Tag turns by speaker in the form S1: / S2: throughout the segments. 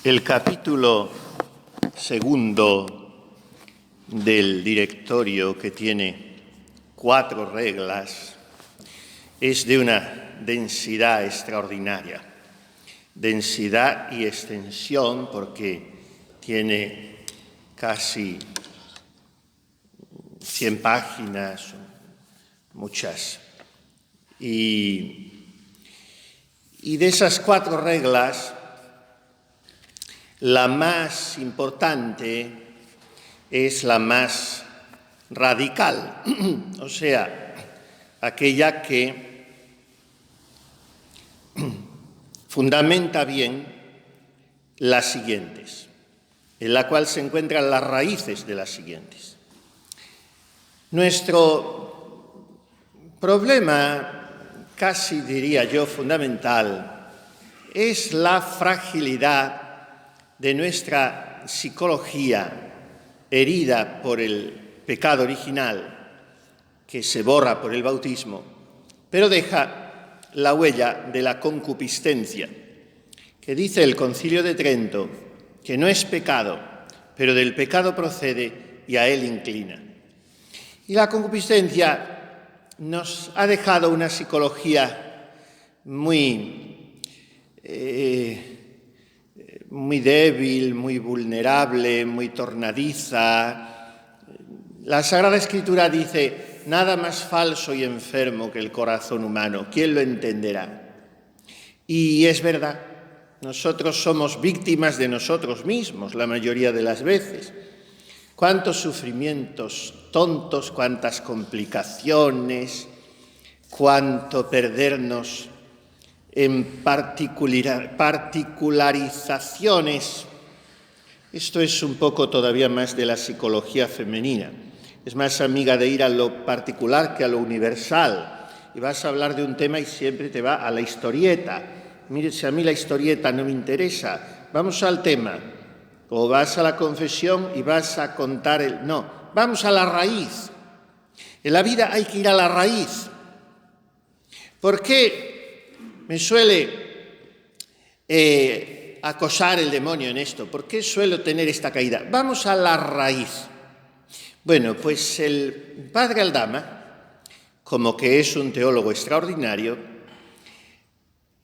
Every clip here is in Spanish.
S1: El capítulo segundo del directorio, que tiene 4 reglas, es de una densidad extraordinaria. Densidad y extensión, porque tiene casi 100 páginas, muchas. Y de esas 4 reglas, la más importante es la más radical, o sea, aquella que fundamenta bien las siguientes, en la cual se encuentran las raíces de las siguientes. Nuestro problema, casi diría yo fundamental, es la fragilidad de nuestra psicología herida por el pecado original, que se borra por el bautismo, pero deja la huella de la concupiscencia, que dice el Concilio de Trento que no es pecado, pero del pecado procede y a él inclina. Y la concupiscencia nos ha dejado una psicología muy débil, muy vulnerable, muy tornadiza. La Sagrada Escritura dice: nada más falso y enfermo que el corazón humano. ¿Quién lo entenderá? Y es verdad, nosotros somos víctimas de nosotros mismos la mayoría de las veces. Cuántos sufrimientos tontos, cuántas complicaciones, cuánto perdernos en particularizaciones. Esto es un poco todavía más de la psicología femenina. Es más amiga de ir a lo particular que a lo universal. Y vas a hablar de un tema y siempre te va a la historieta. Mire, si a mí la historieta no me interesa, vamos al tema. O vas a la confesión y vas a contar No, vamos a la raíz. En la vida hay que ir a la raíz. ¿Por qué me suele acosar el demonio en esto? ¿Por qué suelo tener esta caída? Vamos a la raíz. Bueno, pues el padre Aldama, como que es un teólogo extraordinario,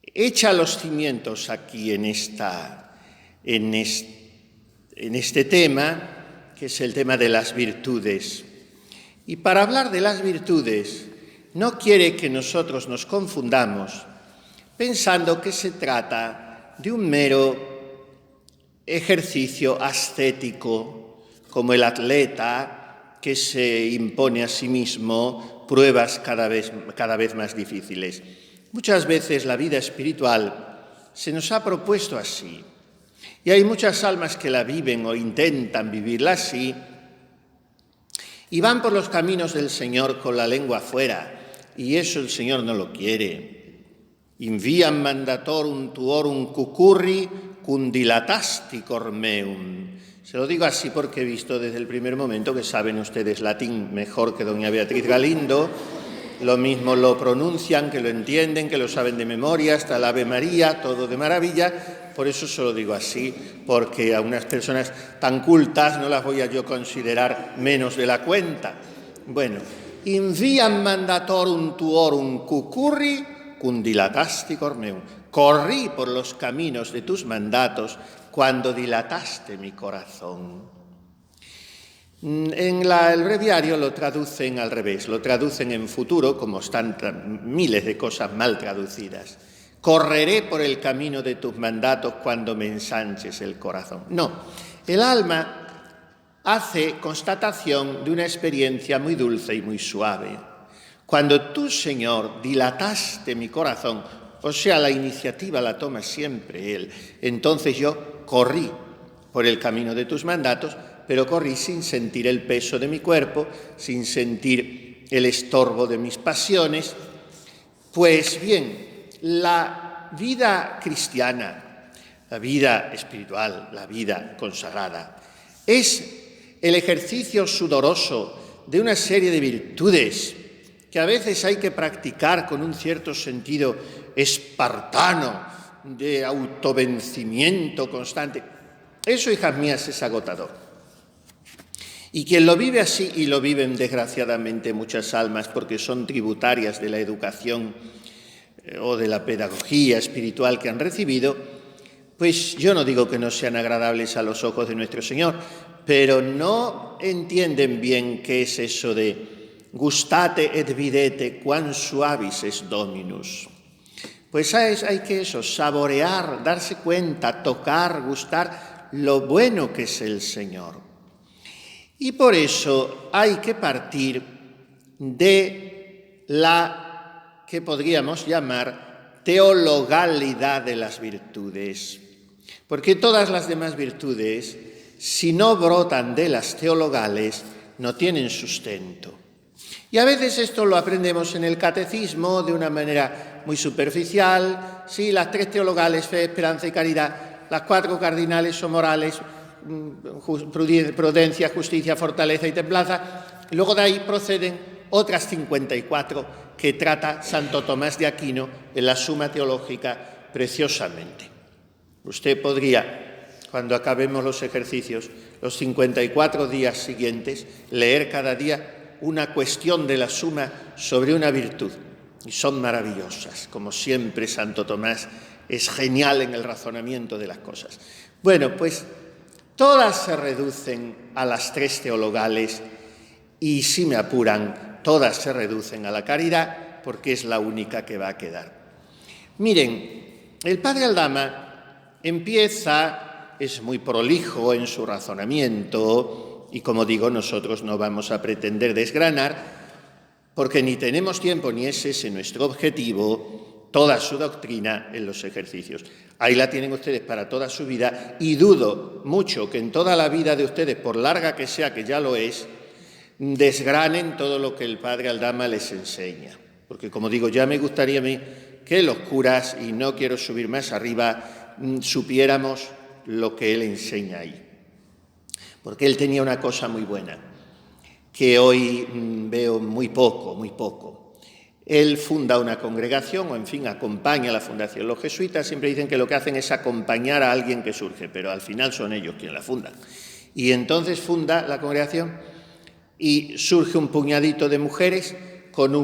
S1: echa los cimientos aquí en este tema, que es el tema de las virtudes. Y para hablar de las virtudes, no quiere que nosotros nos confundamos pensando que se trata de un mero ejercicio ascético, como el atleta que se impone a sí mismo pruebas cada vez más difíciles. Muchas veces la vida espiritual se nos ha propuesto así, y hay muchas almas que la viven o intentan vivirla así, y van por los caminos del Señor con la lengua afuera, y eso el Señor no lo quiere. Inviam mandatorum tuorum cucurri cundilatasti cor meum. Se lo digo así porque he visto desde el primer momento que saben ustedes latín mejor que doña Beatriz Galindo. Lo mismo lo pronuncian, que lo entienden, que lo saben de memoria, hasta el Ave María, todo de maravilla. Por eso se lo digo así, porque a unas personas tan cultas no las voy a yo considerar menos de la cuenta. Bueno, inviam mandatorum tuorum cucurri cundilatasti cor meum. Corrí por los caminos de tus mandatos cuando dilataste mi corazón. En el breviario lo traducen al revés, lo traducen en futuro, como están miles de cosas mal traducidas. Correré por el camino de tus mandatos cuando me ensanches el corazón. No, el alma hace constatación de una experiencia muy dulce y muy suave. Cuando tú, Señor, dilataste mi corazón, o sea, la iniciativa la toma siempre Él, entonces yo corrí por el camino de tus mandatos, pero corrí sin sentir el peso de mi cuerpo, sin sentir el estorbo de mis pasiones. Pues bien, la vida cristiana, la vida espiritual, la vida consagrada, es el ejercicio sudoroso de una serie de virtudes que a veces hay que practicar con un cierto sentido espartano, de autovencimiento constante. Eso, hijas mías, es agotador. Y quien lo vive así, y lo viven desgraciadamente muchas almas porque son tributarias de la educación o de la pedagogía espiritual que han recibido, pues yo no digo que no sean agradables a los ojos de nuestro Señor, pero no entienden bien qué es eso de gustate et videte quam suavis es Dominus. Pues hay que saborear, darse cuenta, tocar, gustar lo bueno que es el Señor. Y por eso hay que partir de la que podríamos llamar teologalidad de las virtudes. Porque todas las demás virtudes, si no brotan de las teologales, no tienen sustento. Y a veces esto lo aprendemos en el catecismo de una manera muy superficial. Sí, las 3 teologales, fe, esperanza y caridad, las 4 cardinales o morales, prudencia, justicia, fortaleza y templanza. Y luego de ahí proceden otras 54 que trata Santo Tomás de Aquino en la Suma Teológica preciosamente. Usted podría, cuando acabemos los ejercicios, los 54 días siguientes, leer cada día una cuestión de la Suma sobre una virtud. Y son maravillosas, como siempre Santo Tomás es genial en el razonamiento de las cosas. Bueno, pues todas se reducen a las 3 teologales y, si me apuran, todas se reducen a la caridad porque es la única que va a quedar. Miren, el padre Aldama empieza, es muy prolijo en su razonamiento y, como digo, nosotros no vamos a pretender desgranar porque ni tenemos tiempo ni es ese nuestro objetivo, toda su doctrina en los ejercicios. Ahí la tienen ustedes para toda su vida y dudo mucho que en toda la vida de ustedes, por larga que sea, que ya lo es, desgranen todo lo que el padre Aldama les enseña. Porque, como digo, ya me gustaría a mí que los curas, y no quiero subir más arriba, supiéramos lo que él enseña ahí. Porque él tenía una cosa muy buena, que hoy veo muy poco. Él funda una congregación, o en fin, acompaña a la fundación. Los jesuitas siempre dicen que lo que hacen es acompañar a alguien que surge, pero al final son ellos quienes la fundan. Y entonces funda la congregación y surge un puñadito de mujeres con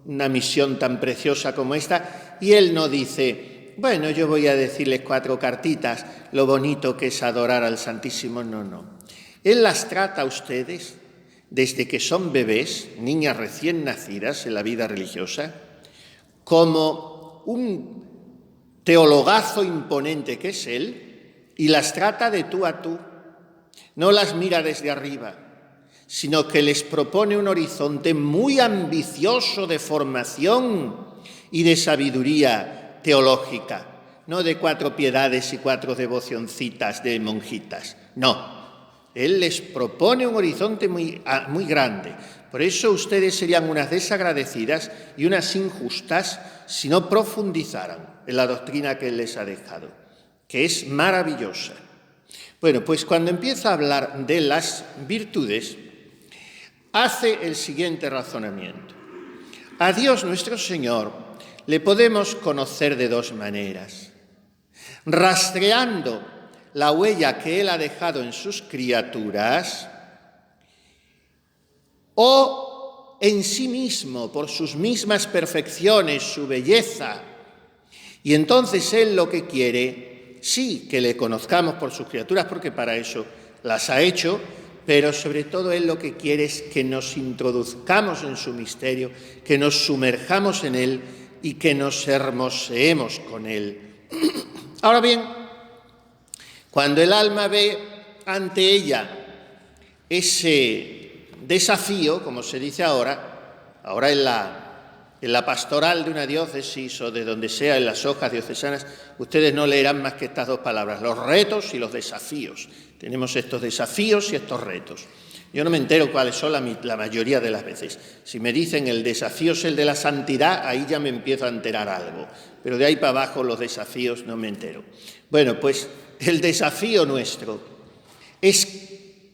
S1: una misión tan preciosa como esta, y él no dice, bueno, yo voy a decirles 4 cartitas, lo bonito que es adorar al Santísimo. No. Él las trata a ustedes desde que son bebés, niñas recién nacidas en la vida religiosa, como un teologazo imponente que es él, y las trata de tú a tú. No las mira desde arriba, sino que les propone un horizonte muy ambicioso de formación y de sabiduría teológica, no de 4 piedades y 4 devocioncitas de monjitas, no. Él les propone un horizonte muy grande. Por eso ustedes serían unas desagradecidas y unas injustas si no profundizaran en la doctrina que él les ha dejado, que es maravillosa. Bueno, pues cuando empieza a hablar de las virtudes, hace el siguiente razonamiento. A Dios nuestro Señor le podemos conocer de 2 maneras. Rastreando la huella que Él ha dejado en sus criaturas, o en sí mismo, por sus mismas perfecciones, su belleza. Y entonces Él lo que quiere, sí, que le conozcamos por sus criaturas, porque para eso las ha hecho, pero sobre todo Él lo que quiere es que nos introduzcamos en su misterio, que nos sumerjamos en Él y que nos hermoseemos con Él. Ahora bien, cuando el alma ve ante ella ese desafío, como se dice ahora en la pastoral de una diócesis o de donde sea, en las hojas diocesanas, ustedes no leerán más que estas 2 palabras, los retos y los desafíos. Tenemos estos desafíos y estos retos. Yo no me entero cuáles son la mayoría de las veces. Si me dicen el desafío es el de la santidad, ahí ya me empiezo a enterar algo. Pero de ahí para abajo los desafíos no me entero. Bueno, pues el desafío nuestro es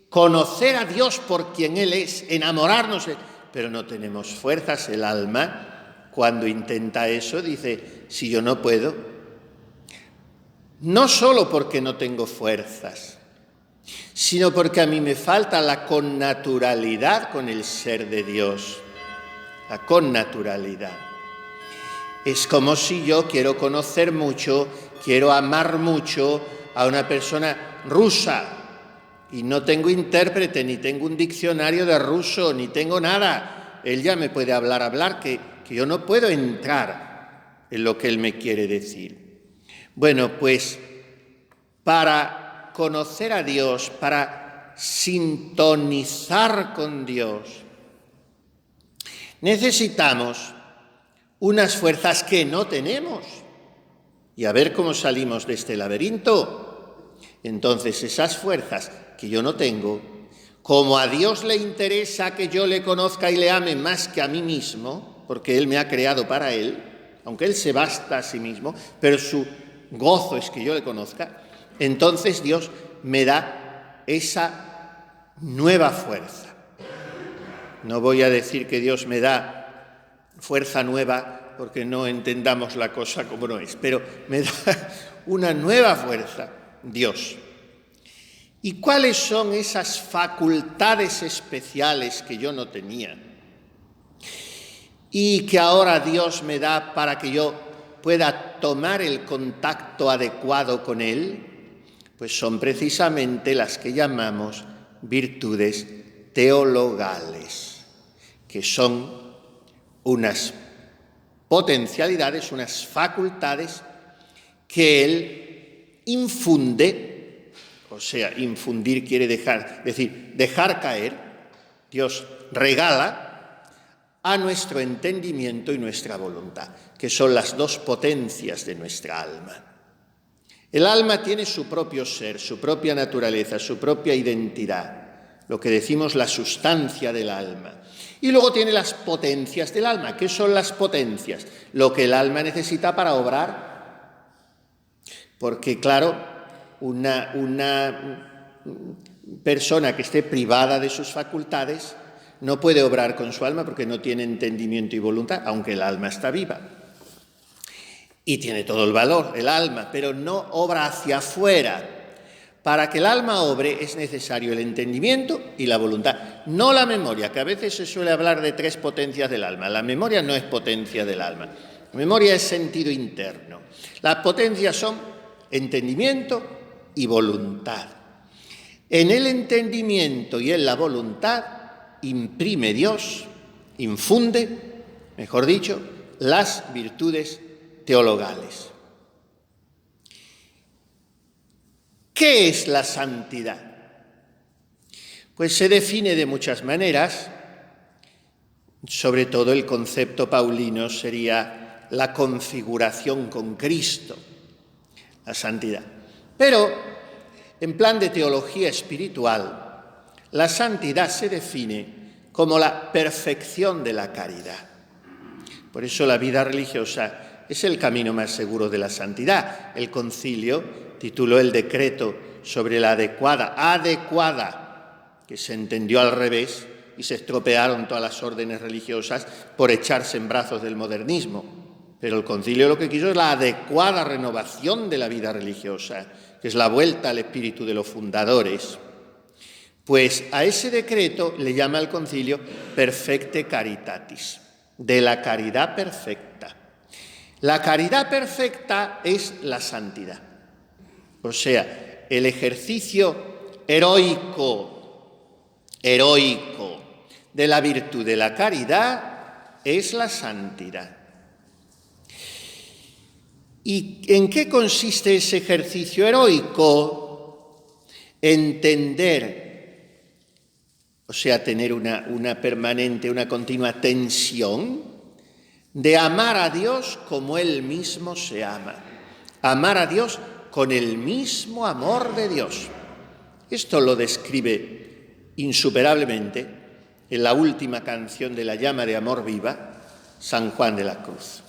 S1: conocer a Dios por quien Él es, enamorarnos, pero no tenemos fuerzas. El alma, cuando intenta eso, dice, si yo no puedo, no solo porque no tengo fuerzas, sino porque a mí me falta la connaturalidad con el ser de Dios, la connaturalidad. Es como si yo quiero conocer mucho, quiero amar mucho a una persona rusa y no tengo intérprete, ni tengo un diccionario de ruso, ni tengo nada. Él ya me puede hablar, que yo no puedo entrar en lo que él me quiere decir. Bueno, pues para conocer a Dios, para sintonizar con Dios, necesitamos unas fuerzas que no tenemos. Y a ver cómo salimos de este laberinto. Entonces, esas fuerzas que yo no tengo, como a Dios le interesa que yo le conozca y le ame más que a mí mismo, porque Él me ha creado para Él, aunque Él se basta a sí mismo, pero su gozo es que yo le conozca, entonces Dios me da esa nueva fuerza. No voy a decir que Dios me da fuerza nueva, porque no entendamos la cosa como no es, pero me da una nueva fuerza, Dios. ¿Y cuáles son esas facultades especiales que yo no tenía y que ahora Dios me da para que yo pueda tomar el contacto adecuado con Él? Pues son precisamente las que llamamos virtudes teologales, que son unas potencialidades, unas facultades que Él infunde, o sea, infundir quiere dejar caer, Dios regala a nuestro entendimiento y nuestra voluntad, que son las dos potencias de nuestra alma. El alma tiene su propio ser, su propia naturaleza, su propia identidad, lo que decimos la sustancia del alma. Y luego tiene las potencias del alma. ¿Qué son las potencias? Lo que el alma necesita para obrar. Porque, claro, una persona que esté privada de sus facultades no puede obrar con su alma porque no tiene entendimiento y voluntad, aunque el alma está viva. Y tiene todo el valor, el alma, pero no obra hacia afuera. Para que el alma obre es necesario el entendimiento y la voluntad, no la memoria, que a veces se suele hablar de tres potencias del alma. La memoria no es potencia del alma, la memoria es sentido interno. Las potencias son entendimiento y voluntad. En el entendimiento y en la voluntad imprime Dios, infunde, mejor dicho, las virtudes teologales. ¿Qué es la santidad? Pues se define de muchas maneras, sobre todo el concepto paulino sería la configuración con Cristo, la santidad. Pero, en plan de teología espiritual, la santidad se define como la perfección de la caridad. Por eso la vida religiosa es el camino más seguro de la santidad. El concilio tituló el decreto sobre la adecuada, que se entendió al revés y se estropearon todas las órdenes religiosas por echarse en brazos del modernismo. Pero el concilio lo que quiso es la adecuada renovación de la vida religiosa, que es la vuelta al espíritu de los fundadores. Pues a ese decreto le llama el concilio perfecte caritatis, de la caridad perfecta. La caridad perfecta es la santidad. O sea, el ejercicio heroico de la virtud de la caridad es la santidad. ¿Y en qué consiste ese ejercicio heroico? Entender, o sea, tener una permanente, una continua tensión de amar a Dios como Él mismo se ama. Amar a Dios con el mismo amor de Dios. Esto lo describe insuperablemente en la última canción de La llama de amor viva, San Juan de la Cruz.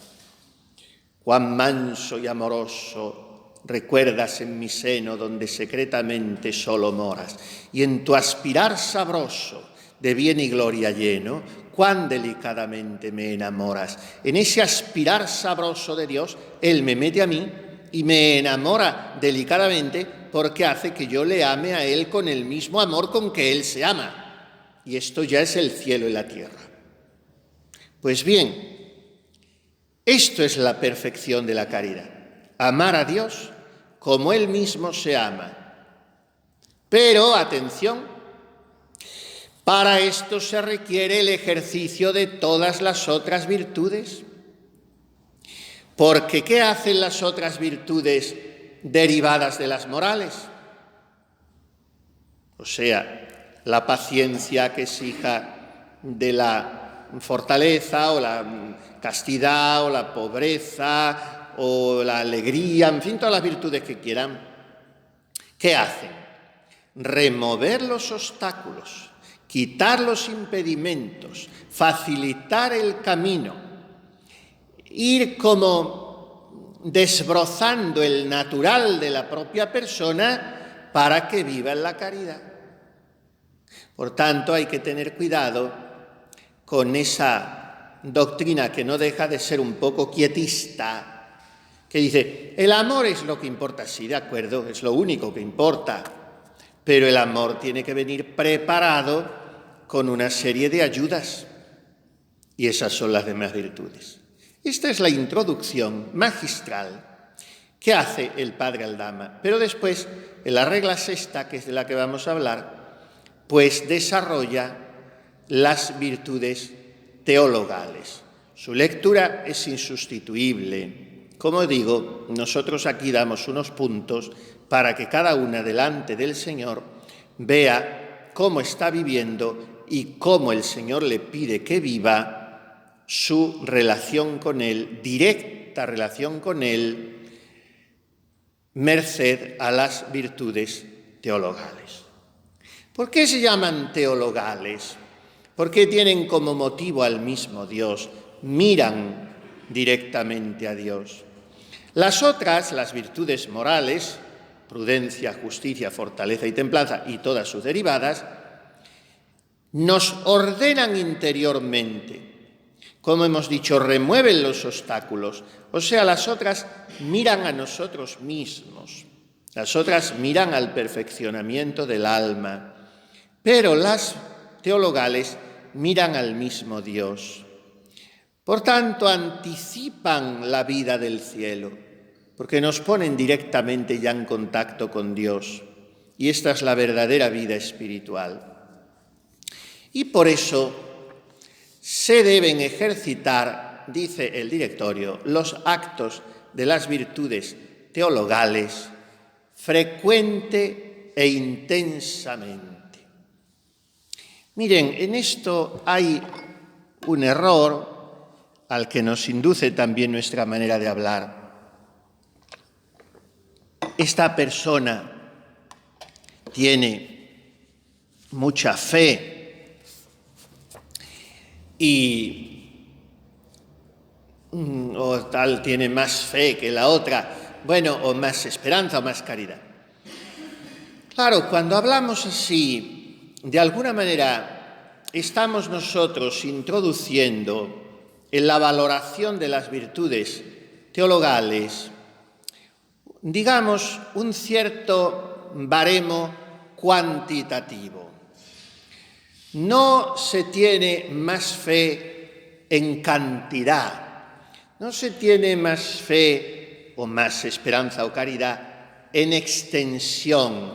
S1: Cuán manso y amoroso recuerdas en mi seno donde secretamente solo moras, y en tu aspirar sabroso de bien y gloria lleno, cuán delicadamente me enamoras. En ese aspirar sabroso de Dios, Él me mete a mí y me enamora delicadamente porque hace que yo le ame a Él con el mismo amor con que Él se ama. Y esto ya es el cielo y la tierra. Pues bien, esto es la perfección de la caridad. Amar a Dios como Él mismo se ama. Pero, atención, para esto se requiere el ejercicio de todas las otras virtudes. Porque ¿qué hacen las otras virtudes derivadas de las morales? O sea, la paciencia que es hija de la fortaleza, o la castidad, o la pobreza, o la alegría, en fin, todas las virtudes que quieran. ¿Qué hacen? Remover los obstáculos, quitar los impedimentos, facilitar el camino, ir como desbrozando el natural de la propia persona para que viva en la caridad. Por tanto, hay que tener cuidado con esa doctrina que no deja de ser un poco quietista, que dice, el amor es lo que importa. Sí, de acuerdo, es lo único que importa, pero el amor tiene que venir preparado con una serie de ayudas, y esas son las demás virtudes. Esta es la introducción magistral que hace el padre Aldama, pero después, en la regla sexta, que es de la que vamos a hablar, pues desarrolla las virtudes teologales. Su lectura es insustituible. Como digo, nosotros aquí damos unos puntos para que cada una delante del Señor vea cómo está viviendo y cómo el Señor le pide que viva su relación con Él, directa relación con Él, merced a las virtudes teologales. ¿Por qué se llaman teologales? Porque tienen como motivo al mismo Dios, miran directamente a Dios. Las otras, las virtudes morales, prudencia, justicia, fortaleza y templanza, y todas sus derivadas, nos ordenan interiormente. Como hemos dicho, remueven los obstáculos. O sea, las otras miran a nosotros mismos. Las otras miran al perfeccionamiento del alma. Pero las teologales miran al mismo Dios. Por tanto, anticipan la vida del cielo, porque nos ponen directamente ya en contacto con Dios. Y esta es la verdadera vida espiritual. Y por eso se deben ejercitar, dice el directorio, los actos de las virtudes teologales frecuente e intensamente. Miren, en esto hay un error al que nos induce también nuestra manera de hablar. Esta persona tiene mucha fe o tal tiene más fe que la otra, bueno, o más esperanza o más caridad. Claro, cuando hablamos así, de alguna manera estamos nosotros introduciendo en la valoración de las virtudes teologales, digamos, un cierto baremo cuantitativo. No se tiene más fe en cantidad, no se tiene más fe o más esperanza o caridad en extensión,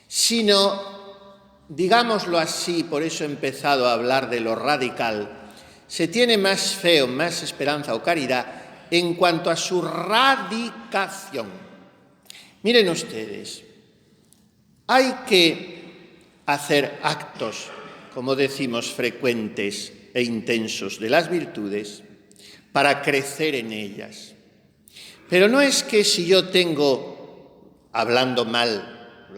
S1: sino, digámoslo así, por eso he empezado a hablar de lo radical, se tiene más fe o más esperanza o caridad en cuanto a su radicación. Miren ustedes, hay que hacer actos, como decimos, frecuentes e intensos de las virtudes para crecer en ellas. Pero no es que si yo tengo, hablando mal,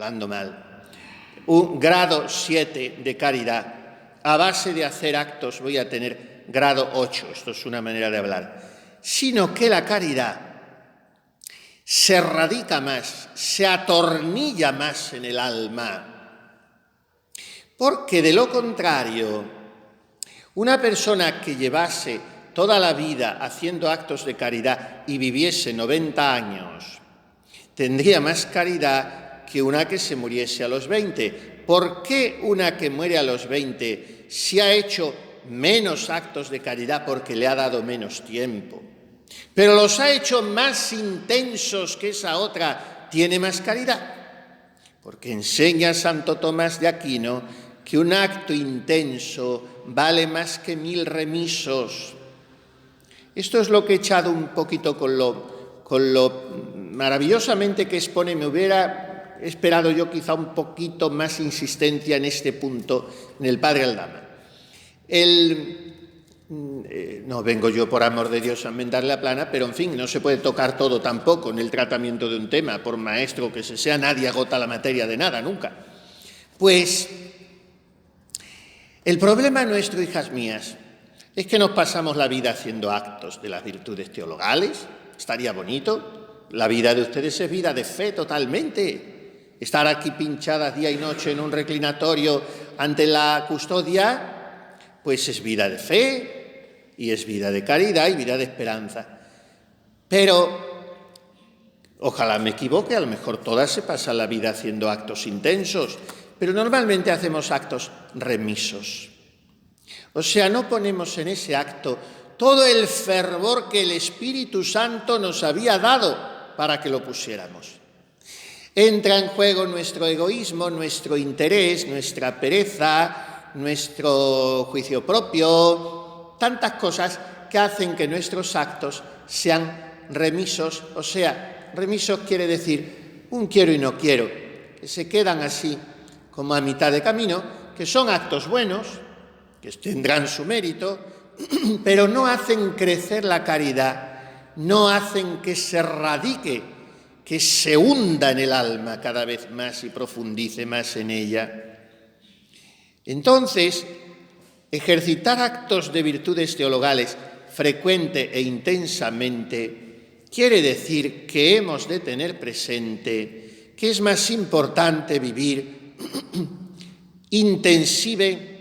S1: un grado 7 de caridad, a base de hacer actos voy a tener grado 8, esto es una manera de hablar, sino que la caridad se radica más, se atornilla más en el alma. Porque de lo contrario, una persona que llevase toda la vida haciendo actos de caridad y viviese 90 años, tendría más caridad que una que se muriese a los 20. ¿Por qué una que muere a los 20 se ha hecho menos actos de caridad porque le ha dado menos tiempo, pero los ha hecho más intensos que esa otra, tiene más caridad? Porque enseña Santo Tomás de Aquino que un acto intenso vale más que 1000 remisos. Esto es lo que he echado un poquito con lo maravillosamente que expone. Me hubiera esperado yo quizá un poquito más insistencia en este punto en el padre Aldama. No vengo yo, por amor de Dios, a enmendarle la plana, pero en fin, no se puede tocar todo tampoco en el tratamiento de un tema, por maestro que se sea, nadie agota la materia de nada, nunca. Pues el problema nuestro, hijas mías, es que nos pasamos la vida haciendo actos de las virtudes teologales. Estaría bonito. La vida de ustedes es vida de fe totalmente. Estar aquí pinchadas día y noche en un reclinatorio ante la custodia, pues es vida de fe y es vida de caridad y vida de esperanza. Pero ojalá me equivoque, a lo mejor todas se pasan la vida haciendo actos intensos, pero normalmente hacemos actos remisos. O sea, no ponemos en ese acto todo el fervor que el Espíritu Santo nos había dado para que lo pusiéramos. Entra en juego nuestro egoísmo, nuestro interés, nuestra pereza, nuestro juicio propio, tantas cosas que hacen que nuestros actos sean remisos. O sea, remisos quiere decir un quiero y no quiero, que se quedan así como a mitad de camino, que son actos buenos, que tendrán su mérito, pero no hacen crecer la caridad, no hacen que se radique, que se hunda en el alma cada vez más y profundice más en ella. Entonces, ejercitar actos de virtudes teologales frecuente e intensamente quiere decir que hemos de tener presente que es más importante vivir intensive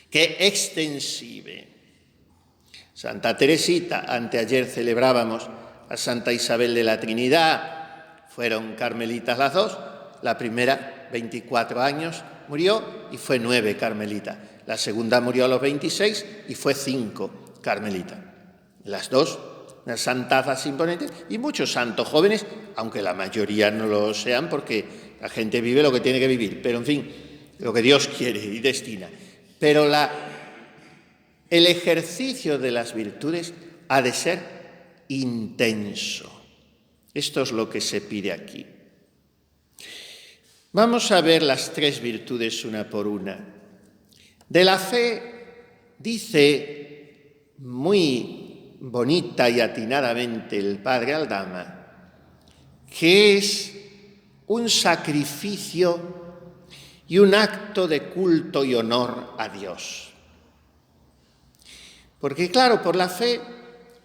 S1: que extensive. Santa Teresita, anteayer celebrábamos a Santa Isabel de la Trinidad, fueron carmelitas las dos, la primera 24 años murió y fue 9 carmelita, la segunda murió a los 26 y fue 5 carmelita. Las dos, unas santazas imponentes y muchos santos jóvenes, aunque la mayoría no lo sean porque la gente vive lo que tiene que vivir, pero en fin, lo que Dios quiere y destina. Pero el ejercicio de las virtudes ha de ser intenso. Esto es lo que se pide aquí. Vamos a ver las 3 virtudes una por una. De la fe dice muy bonita y atinadamente el padre Aldama que es un sacrificio y un acto de culto y honor a Dios. Porque claro, por la fe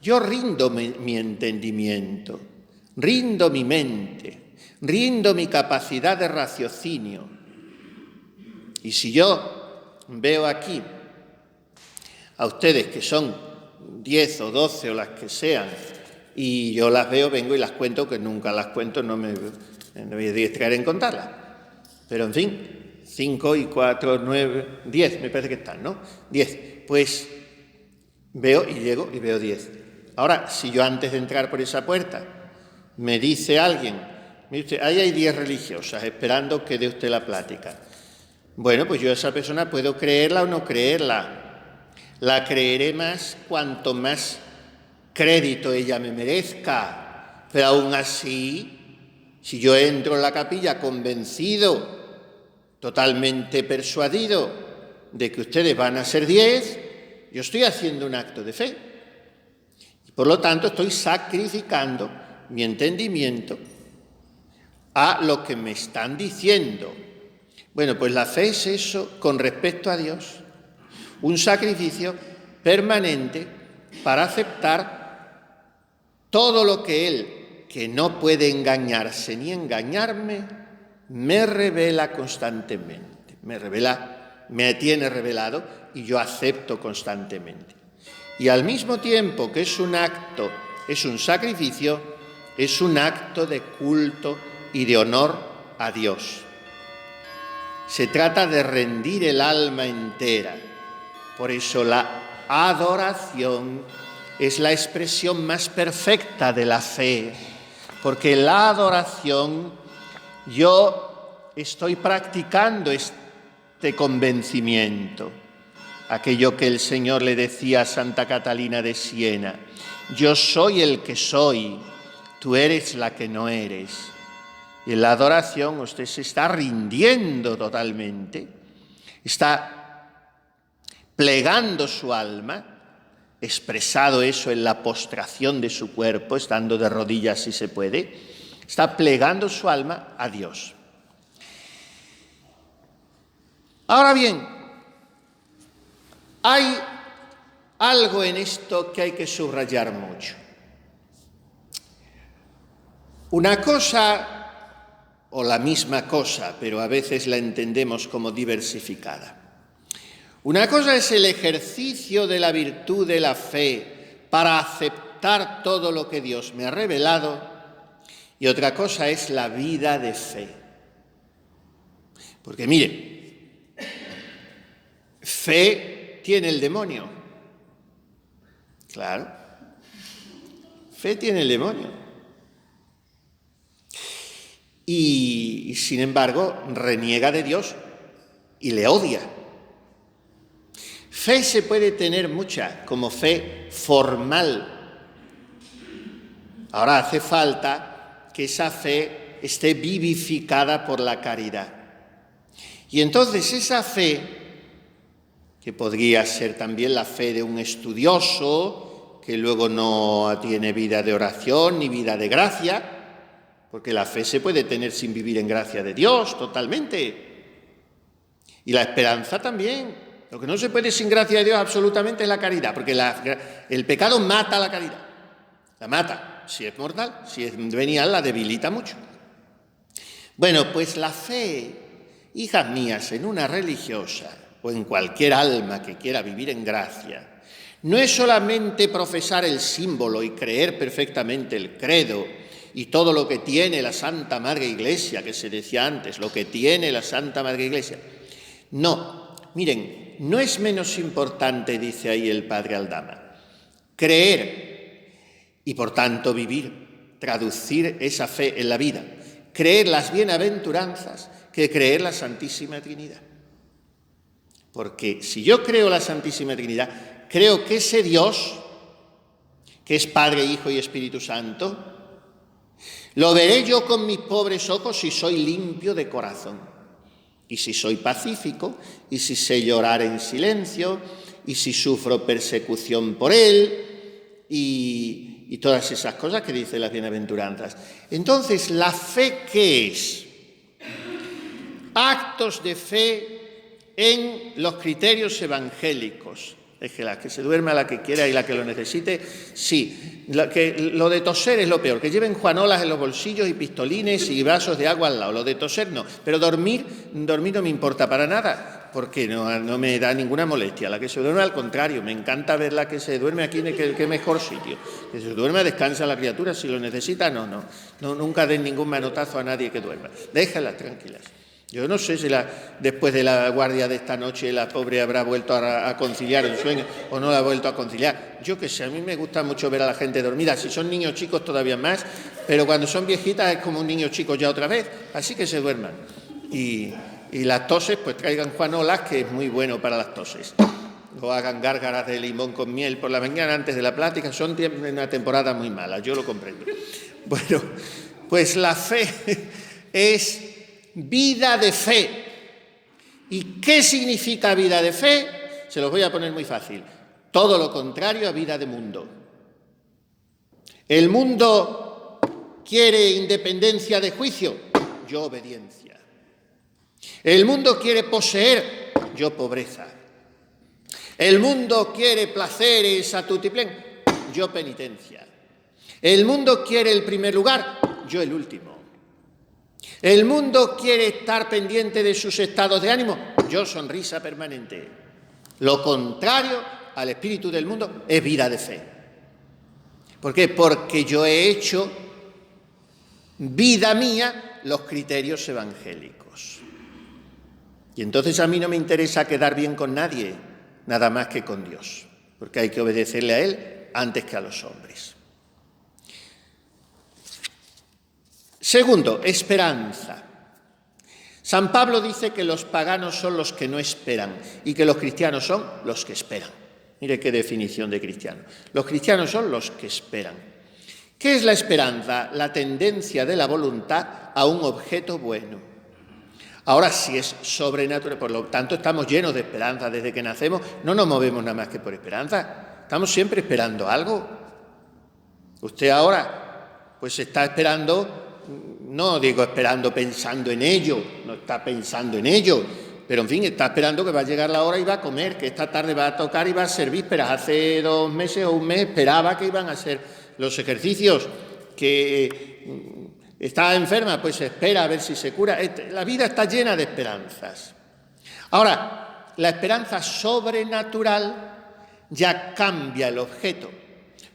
S1: yo rindo mi entendimiento, rindo mi mente, rindo mi capacidad de raciocinio. Y si yo veo aquí a ustedes que son 10 o 12 o las que sean, y yo las veo, vengo y las cuento, que nunca las cuento, no me voy a distraer en contarlas. Pero en fin, 5 y 4, 9, 10, me parece que están, ¿no? 10. Pues veo y llego y veo 10. Ahora, si yo antes de entrar por esa puerta me dice alguien, mire usted, ahí hay 10 religiosas esperando que dé usted la plática. Bueno, pues yo a esa persona puedo creerla o no creerla. La creeré más cuanto más crédito ella me merezca. Pero aún así, si yo entro en la capilla convencido, totalmente persuadido de que ustedes van a ser 10, yo estoy haciendo un acto de fe. Y por lo tanto, estoy sacrificando mi entendimiento a lo que me están diciendo. Bueno, pues la fe es eso con respecto a Dios, un sacrificio permanente para aceptar todo lo que Él, que no puede engañarse ni engañarme, me revela constantemente, me tiene revelado y yo acepto constantemente. Y al mismo tiempo que es un acto, es un sacrificio, es un acto de culto y de honor a Dios. Se trata de rendir el alma entera. Por eso la adoración es la expresión más perfecta de la fe, porque la adoración yo estoy practicando este convencimiento, aquello que el Señor le decía a Santa Catalina de Siena: yo soy el que soy, tú eres la que no eres. Y en la adoración usted se está rindiendo totalmente, está plegando su alma, expresado eso en la postración de su cuerpo, estando de rodillas si se puede, está plegando su alma a Dios. Ahora bien, hay algo en esto que hay que subrayar mucho. Una cosa, o la misma cosa, pero a veces la entendemos como diversificada. Una cosa es el ejercicio de la virtud de la fe para aceptar todo lo que Dios me ha revelado, y otra cosa es la vida de fe. Porque mire, fe tiene el demonio. Claro, fe tiene el demonio. Y sin embargo, reniega de Dios y le odia. Fe se puede tener mucha, como fe formal. Ahora hace falta que esa fe esté vivificada por la caridad. Y entonces esa fe, que podría ser también la fe de un estudioso, que luego no tiene vida de oración ni vida de gracia, porque la fe se puede tener sin vivir en gracia de Dios totalmente. Y la esperanza también. Lo que no se puede sin gracia de Dios absolutamente es la caridad, porque el pecado mata la caridad. La mata, si es mortal, si es venial, la debilita mucho. Bueno, pues la fe, hijas mías, en una religiosa o en cualquier alma que quiera vivir en gracia, no es solamente profesar el símbolo y creer perfectamente el credo y todo lo que tiene la Santa Madre Iglesia, que se decía antes, lo que tiene la Santa Madre Iglesia. No, miren, no es menos importante, dice ahí el Padre Aldama, creer y por tanto vivir, traducir esa fe en la vida, creer las bienaventuranzas que creer la Santísima Trinidad. Porque si yo creo la Santísima Trinidad, creo que ese Dios, que es Padre, Hijo y Espíritu Santo, lo veré yo con mis pobres ojos si soy limpio de corazón, y si soy pacífico, y si sé llorar en silencio, y si sufro persecución por él, y todas esas cosas que dicen las bienaventuranzas. Entonces, ¿la fe qué es? Actos de fe en los criterios evangélicos. Es que la que se duerma, la que quiera y la que lo necesite, sí. Lo de toser es lo peor, que lleven juanolas en los bolsillos y pistolines y vasos de agua al lado. Lo de toser no, pero dormir no me importa para nada, porque no me da ninguna molestia. La que se duerme, al contrario, me encanta ver la que se duerme aquí en qué mejor sitio. Que se duerma, descansa la criatura, si lo necesita, no, nunca den ningún manotazo a nadie que duerma. Déjalas tranquilas. Yo no sé si después de la guardia de esta noche la pobre habrá vuelto a conciliar el sueño o no la ha vuelto a conciliar. Yo qué sé, a mí me gusta mucho ver a la gente dormida. Si son niños chicos todavía más, pero cuando son viejitas es como un niño chico ya otra vez. Así que se duerman. Y las toses, pues traigan juanolas, que es muy bueno para las toses. O hagan gárgaras de limón con miel por la mañana antes de la plática. Son una temporada muy mala, yo lo comprendo. Bueno, pues la fe es vida de fe. ¿Y qué significa vida de fe? Se los voy a poner muy fácil. Todo lo contrario a vida de mundo. El mundo quiere independencia de juicio, yo obediencia. El mundo quiere poseer, yo pobreza. El mundo quiere placeres a tutiplén, yo penitencia. El mundo quiere el primer lugar, yo el último. El mundo quiere estar pendiente de sus estados de ánimo, yo sonrisa permanente. Lo contrario al espíritu del mundo es vida de fe. ¿Por qué? Porque yo he hecho vida mía los criterios evangélicos. Y entonces a mí no me interesa quedar bien con nadie, nada más que con Dios, porque hay que obedecerle a Él antes que a los hombres. Segundo, esperanza. San Pablo dice que los paganos son los que no esperan y que los cristianos son los que esperan. Mire qué definición de cristiano. Los cristianos son los que esperan. ¿Qué es la esperanza? La tendencia de la voluntad a un objeto bueno. Ahora, si es sobrenatural, por lo tanto estamos llenos de esperanza desde que nacemos, no nos movemos nada más que por esperanza. Estamos siempre esperando algo. Usted ahora, pues está esperando. No digo esperando pensando en ello, no está pensando en ello, pero en fin, está esperando que va a llegar la hora y va a comer, que esta tarde va a tocar y va a hacer vísperas. Hace 2 meses o un mes esperaba que iban a hacer los ejercicios, que estaba enferma, pues espera a ver si se cura. La vida está llena de esperanzas. Ahora, la esperanza sobrenatural ya cambia el objeto.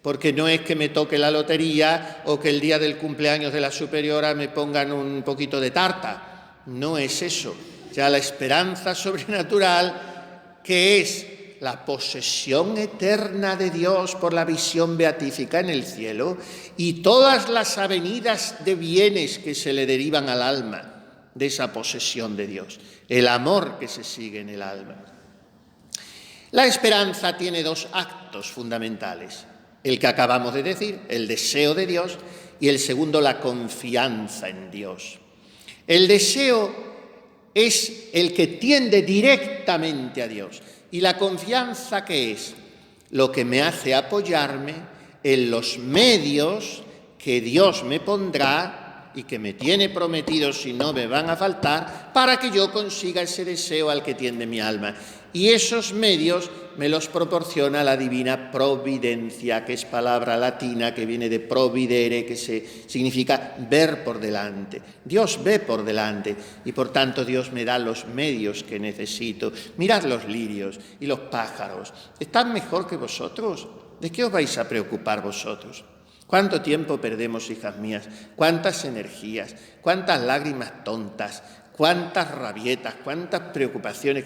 S1: Porque no es que me toque la lotería o que el día del cumpleaños de la superiora me pongan un poquito de tarta. No es eso. Ya la esperanza sobrenatural, que es la posesión eterna de Dios por la visión beatífica en el cielo y todas las avenidas de bienes que se le derivan al alma de esa posesión de Dios. El amor que se sigue en el alma. La esperanza tiene 2 actos fundamentales. El que acabamos de decir, el deseo de Dios, y el segundo, la confianza en Dios. El deseo es el que tiende directamente a Dios. ¿Y la confianza qué es? Lo que me hace apoyarme en los medios que Dios me pondrá y que me tiene prometido, si no me van a faltar, para que yo consiga ese deseo al que tiende mi alma. Y esos medios me los proporciona la divina providencia, que es palabra latina que viene de providere, que significa ver por delante. Dios ve por delante y por tanto Dios me da los medios que necesito. Mirad los lirios y los pájaros. ¿Están mejor que vosotros? ¿De qué os vais a preocupar vosotros? ¿Cuánto tiempo perdemos, hijas mías? ¿Cuántas energías? ¿Cuántas lágrimas tontas? ¿Cuántas rabietas? ¿Cuántas preocupaciones?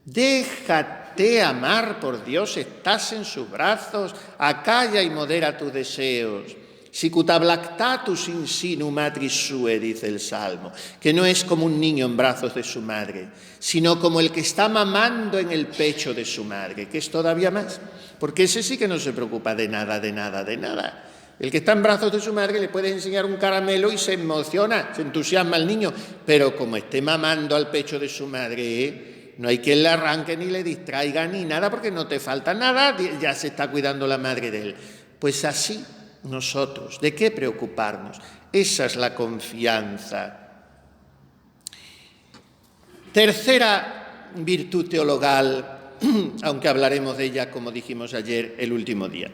S1: Déjate amar por Dios, estás en sus brazos, acalla y modera tus deseos. Sicutablactatus in sinu matris sue, dice el Salmo, que no es como un niño en brazos de su madre, sino como el que está mamando en el pecho de su madre, que es todavía más, porque ese sí que no se preocupa de nada, de nada, de nada. El que está en brazos de su madre le puede enseñar un caramelo y se emociona, se entusiasma el niño, pero como esté mamando al pecho de su madre, no hay quien le arranque ni le distraiga ni nada, porque no te falta nada, ya se está cuidando la madre de él. Pues así nosotros, ¿de qué preocuparnos? Esa es la confianza. Tercera virtud teologal, aunque hablaremos de ella, como dijimos ayer, el último día.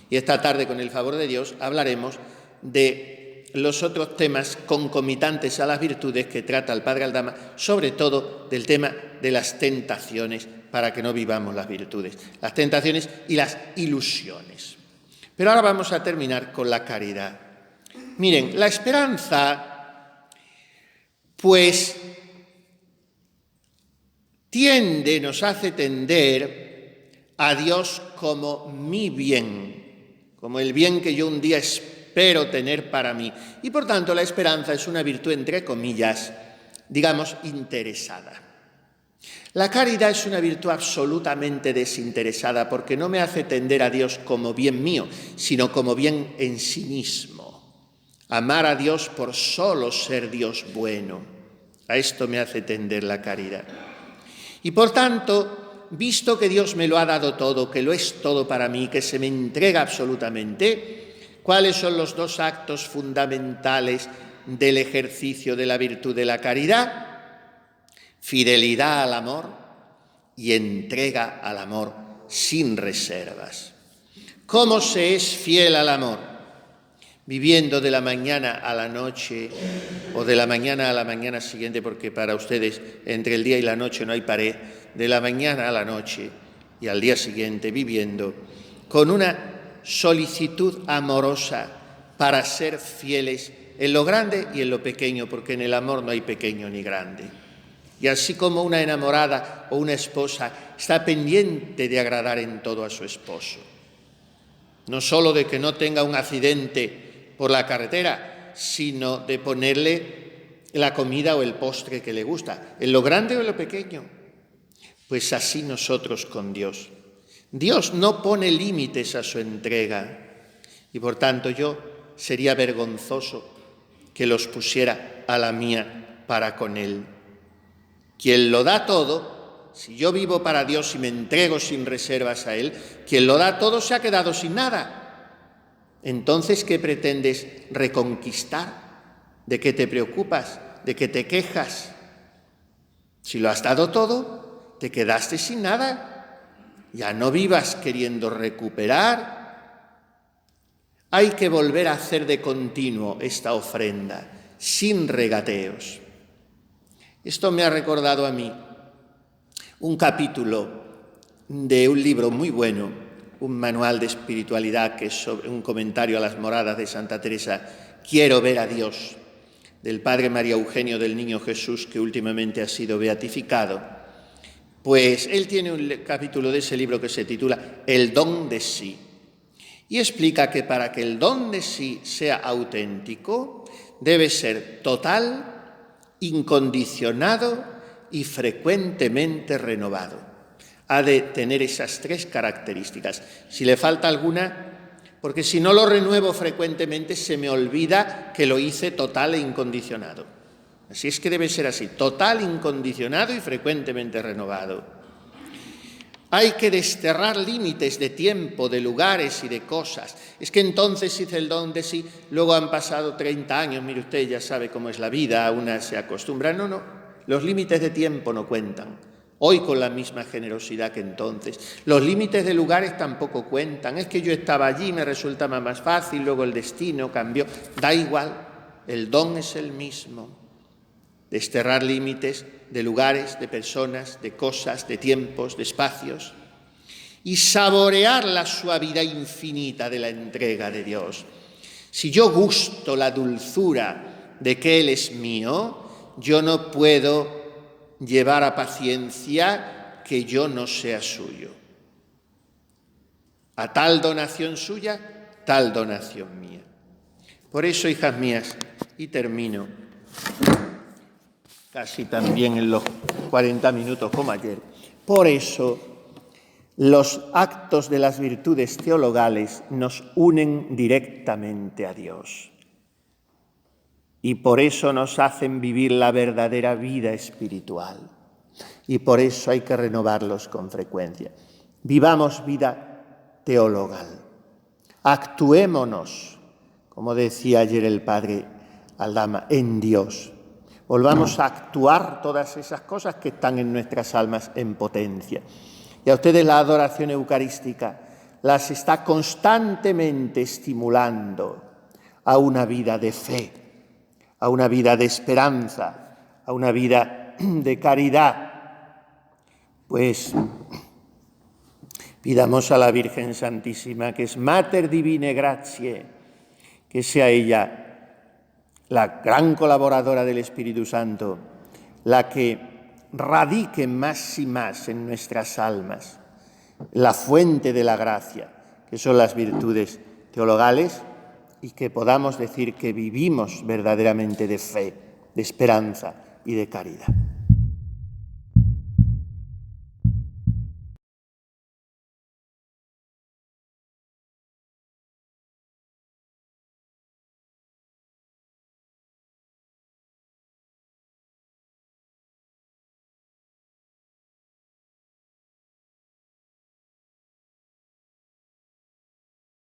S1: Y esta tarde, con el favor de Dios, hablaremos de los otros temas concomitantes a las virtudes que trata el Padre Aldama, sobre todo del tema de las tentaciones, para que no vivamos las virtudes, las tentaciones y las ilusiones. Pero ahora vamos a terminar con la caridad. Miren, la esperanza, pues, nos hace tender a Dios como mi bien, como el bien que yo un día espero tener para mí. Y por tanto la esperanza es una virtud, entre comillas, digamos, interesada. La caridad es una virtud absolutamente desinteresada porque no me hace tender a Dios como bien mío, sino como bien en sí mismo. Amar a Dios por solo ser Dios bueno. A esto me hace tender la caridad. Y por tanto, visto que Dios me lo ha dado todo, que lo es todo para mí, que se me entrega absolutamente, ¿cuáles son los 2 actos fundamentales del ejercicio de la virtud de la caridad? Fidelidad al amor y entrega al amor sin reservas. ¿Cómo se es fiel al amor? Viviendo de la mañana a la noche o de la mañana a la mañana siguiente, porque para ustedes entre el día y la noche no hay pared, de la mañana a la noche, y al día siguiente viviendo con una solicitud amorosa para ser fieles en lo grande y en lo pequeño, porque en el amor no hay pequeño ni grande. Y así como una enamorada o una esposa está pendiente de agradar en todo a su esposo, no solo de que no tenga un accidente por la carretera, sino de ponerle la comida o el postre que le gusta, en lo grande o en lo pequeño. Pues así nosotros con Dios. Dios no pone límites a su entrega y por tanto yo sería vergonzoso que los pusiera a la mía para con Él. Quien lo da todo, si yo vivo para Dios y me entrego sin reservas a Él, quien lo da todo se ha quedado sin nada. Entonces, ¿qué pretendes reconquistar? ¿De qué te preocupas? ¿De qué te quejas? Si lo has dado todo, te quedaste sin nada. Ya no vivas queriendo recuperar. Hay que volver a hacer de continuo esta ofrenda, sin regateos. Esto me ha recordado a mí un capítulo de un libro muy bueno, un manual de espiritualidad que es sobre un comentario a las moradas de Santa Teresa, Quiero ver a Dios, del padre María Eugenio del Niño Jesús, que últimamente ha sido beatificado. Pues él tiene un capítulo de ese libro que se titula El don de sí, y explica que para que el don de sí sea auténtico debe ser total, incondicionado y frecuentemente renovado. Ha de tener esas tres características. Si le falta alguna, porque si no lo renuevo frecuentemente se me olvida que lo hice total e incondicionado. Así es que debe ser así, total, incondicionado y frecuentemente renovado. Hay que desterrar límites de tiempo, de lugares y de cosas. Es que entonces hice el don de sí, luego han pasado 30 años, mire usted, ya sabe cómo es la vida, una se acostumbra. No, los límites de tiempo no cuentan. Hoy con la misma generosidad que entonces. Los límites de lugares tampoco cuentan. Es que yo estaba allí, me resultaba más fácil, luego el destino cambió. Da igual, el don es el mismo. Desterrar límites de lugares, de personas, de cosas, de tiempos, de espacios, y saborear la suavidad infinita de la entrega de Dios. Si yo gusto la dulzura de que Él es mío, yo no puedo llevar a paciencia que yo no sea suyo. A tal donación suya, tal donación mía. Por eso, hijas mías, y termino, casi también en los 40 minutos como ayer. Por eso, los actos de las virtudes teologales nos unen directamente a Dios. Y por eso nos hacen vivir la verdadera vida espiritual. Y por eso hay que renovarlos con frecuencia. Vivamos vida teologal. Actuémonos, como decía ayer el padre Aldama, en Dios. Volvamos a actuar todas esas cosas que están en nuestras almas en potencia. Y a ustedes la adoración eucarística las está constantemente estimulando a una vida de fe, a una vida de esperanza, a una vida de caridad. Pues pidamos a la Virgen Santísima, que es Mater Divinae Gratiae, que sea ella la gran colaboradora del Espíritu Santo, la que radique más y más en nuestras almas la fuente de la gracia, que son las virtudes teologales, y que podamos decir que vivimos verdaderamente de fe, de esperanza y de caridad.